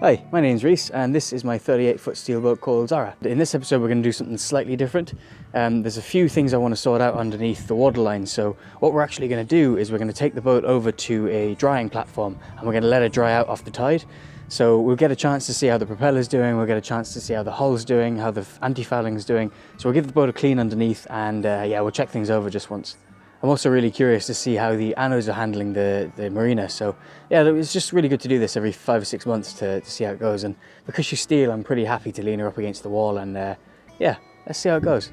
Hi, my name's Rhys and this is my 38-foot steel boat called Zora. In this episode we're going to do something slightly different. There's a few things I want to sort out underneath the waterline, so what we're actually going to do is we're going to take the boat over to a drying platform and we're going to let it dry out off the tide. So we'll get a chance to see how the propeller's doing, we'll get a chance to see how the hull's doing, how the anti-fouling's doing. So we'll give the boat a clean underneath and yeah, we'll check things over just once. I'm also really curious to see how the anodes are handling the marina. So yeah, it's just really good to do this every 5 or 6 months to see how it goes. And because she's steel, I'm pretty happy to lean her up against the wall and yeah, let's see how it goes.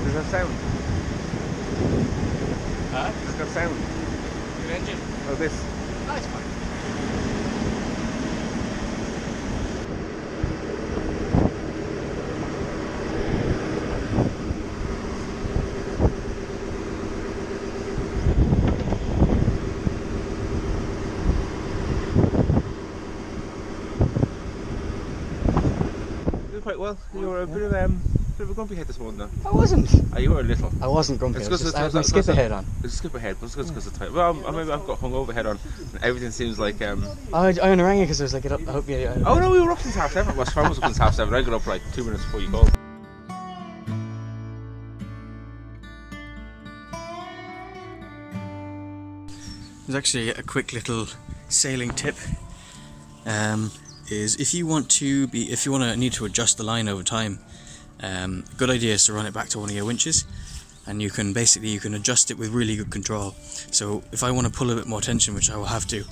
Does that sound? Huh? Does that sound? Good engine? Oh, this? Oh, it's fine. You did quite well. You were a bit of a grumpy head this morning, though. I wasn't. Oh, you were a little. I wasn't grumpy. It's I because had my skipper head on. It's a skipper head, but it's because of the time. Well, maybe I've got hungover head on. And everything seems like. I only rang you because I was like, I hope you. Oh no, we were up since 7:30. Well, Sven was up since 7:30. I got up like 2 minutes before you called. There's actually a quick little sailing tip. Is if you want to need to adjust the line over time, a good idea is to run it back to one of your winches, and you can adjust it with really good control. So if I want to pull a bit more tension, which I will have to,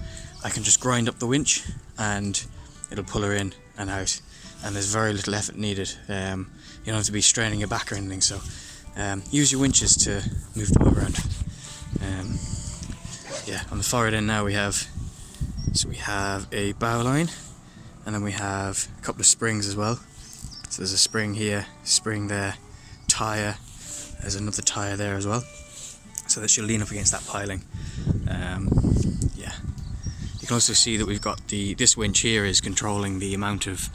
I can just grind up the winch and it'll pull her in and out, and there's very little effort needed. You don't have to be straining your back or anything, so use your winches to move the boat around. Yeah, on the forward end now we have a bow line, and then we have a couple of springs as well. So there's a spring here, spring there, tyre, there's another tyre there as well, so that she'll lean up against that piling. Yeah, you can also see that we've got this winch here is controlling the amount of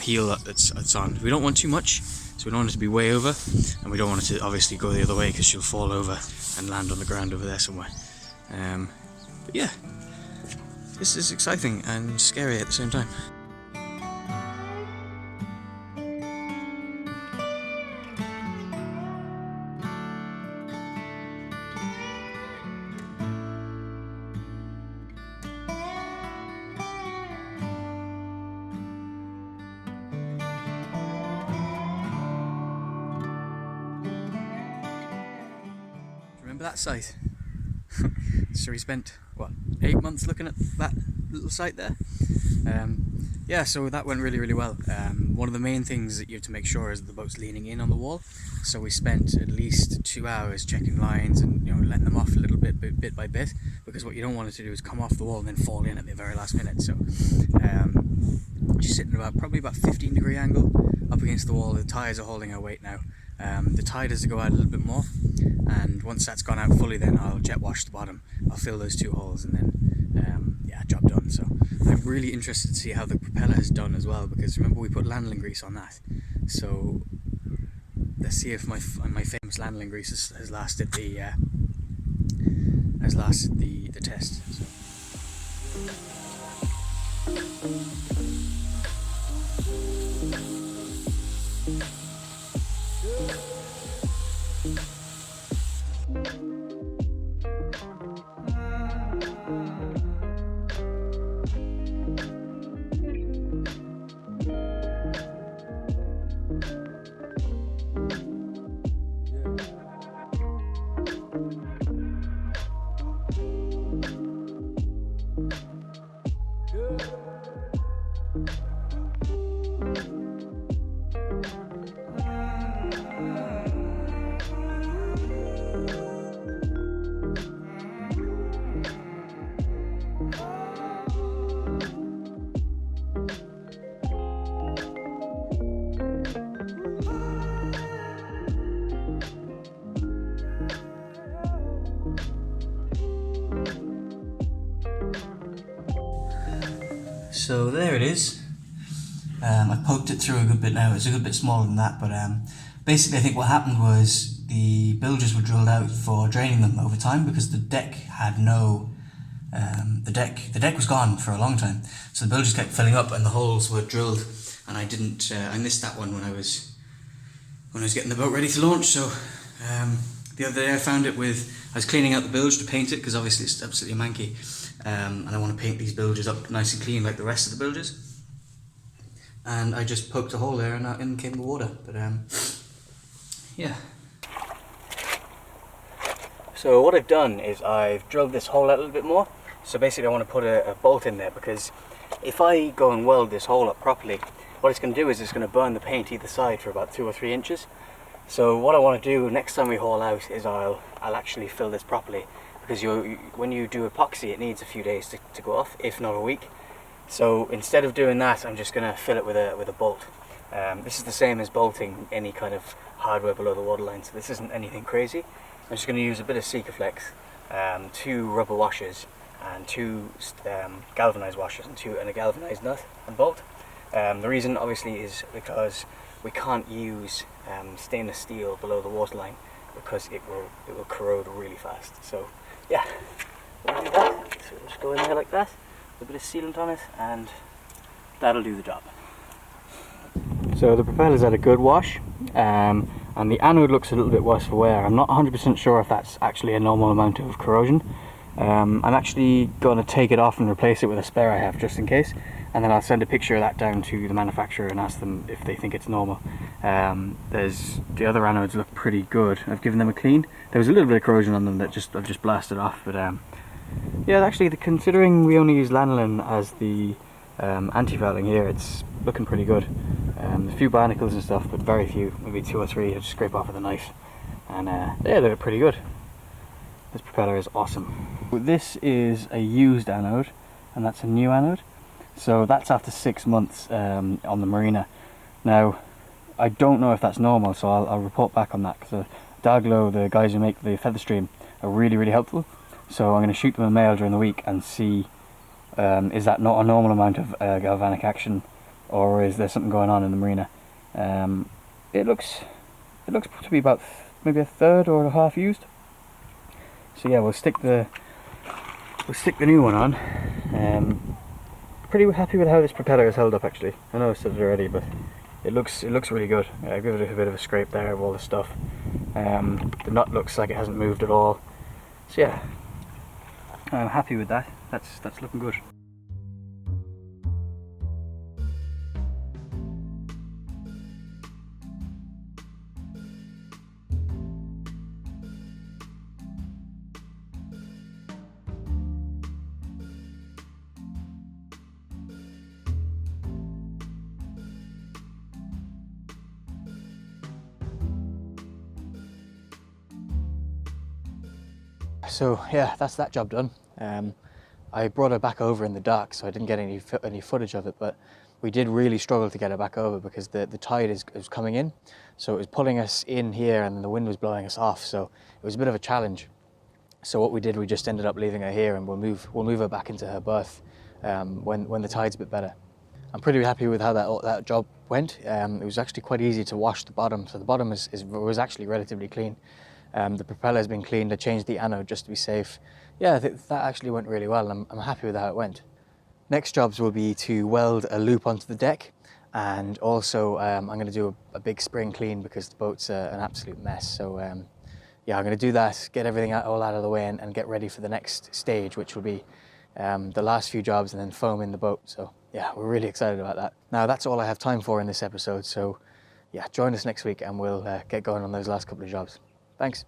heel that's on. We don't want too much, so we don't want it to be way over, and we don't want it to obviously go the other way because she'll fall over and land on the ground over there somewhere. But yeah, this is exciting and scary at the same time. Remember that site? So we spent, what, 8 months looking at that little site there? Yeah, so that went really, really well. One of the main things that you have to make sure is that the boat's leaning in on the wall. So we spent at least 2 hours checking lines and letting them off a little bit by bit, because what you don't want it to do is come off the wall and then fall in at the very last minute. So she's sitting probably about 15-degree angle up against the wall. The tyres are holding her weight now. The tide has to go out a little bit more, and once that's gone out fully, then I'll jet wash the bottom. I'll fill those 2 holes, and then yeah, job done. So I'm really interested to see how the propeller has done as well, because remember we put lanolin grease on that. So let's see if my famous lanolin grease has lasted the test. So. So there it is. I poked it through a good bit now. It's a good bit smaller than that, but basically I think what happened was the bilges were drilled out for draining them over time because the deck had no... the deck was gone for a long time, so the bilges kept filling up and the holes were drilled, and I didn't... I missed that one when I was getting the boat ready to launch. So the other day I found it I was cleaning out the bilge to paint it because obviously it's absolutely manky, and I want to paint these bilges up nice and clean like the rest of the bilges. And I just poked a hole there and out in came the water. But yeah. So what I've done is I've drilled this hole out a little bit more. So basically I want to put a bolt in there, because if I go and weld this hole up properly, what it's going to do is it's going to burn the paint either side for about 2 or 3 inches. So what I want to do next time we haul out is I'll actually fill this properly, because when you do epoxy it needs a few days to go off, if not a week. So instead of doing that, I'm just going to fill it with a bolt. This is the same as bolting any kind of hardware below the waterline, so this isn't anything crazy. I'm just going to use a bit of Sikaflex, 2 rubber washers and 2 galvanized washers and a galvanized nut and bolt. The reason obviously is because we can't use stainless steel below the waterline because it will corrode really fast. So yeah, we'll do that. So we'll just go in there like that, a bit of sealant on it, and that'll do the job. So the propeller's had a good wash, and the anode looks a little bit worse for wear. I'm not 100% sure if that's actually a normal amount of corrosion. I'm actually going to take it off and replace it with a spare I have just in case, and then I'll send a picture of that down to the manufacturer and ask them if they think it's normal. The other anodes look pretty good. I've given them a clean. There was a little bit of corrosion on them that I've just blasted off, but yeah, actually, considering we only use lanolin as the anti-fouling here, it's looking pretty good. A few barnacles and stuff, but very few, maybe 2 or 3 to scrape off with a knife, and yeah, they're pretty good. This propeller is awesome. This is a used anode, and that's a new anode. So that's after 6 months on the marina. Now, I don't know if that's normal, so I'll report back on that, because Daglo, the guys who make the feather stream, are really helpful. So I'm going to shoot them a mail during the week and see is that not a normal amount of galvanic action, or is there something going on in the marina. It looks to be about maybe a third or a half used. So yeah, we'll stick the new one on. Pretty happy with how this propeller is held up, actually. I know I said it already, but it looks really good. I give it a bit of a scrape there of all the stuff. The nut looks like it hasn't moved at all. So yeah, I'm happy with that. That's looking good. So yeah, that's that job done. I brought her back over in the dark, so I didn't get any footage of it, but we did really struggle to get her back over because the tide is coming in, so it was pulling us in here and the wind was blowing us off, so it was a bit of a challenge. So what we did, we just ended up leaving her here, and we'll move her back into her berth when the tide's a bit better. I'm pretty happy with how that job went. It was actually quite easy to wash the bottom, so the bottom was actually relatively clean. The propeller's been cleaned. I changed the anode just to be safe. Yeah, that actually went really well, and I'm happy with how it went. Next jobs will be to weld a loop onto the deck, and also I'm going to do a big spring clean because the boat's an absolute mess. So yeah, I'm going to do that, get everything all out of the way, and get ready for the next stage, which will be the last few jobs and then foam in the boat. So yeah, we're really excited about that. Now that's all I have time for in this episode, so yeah, join us next week and we'll get going on those last couple of jobs. Thanks.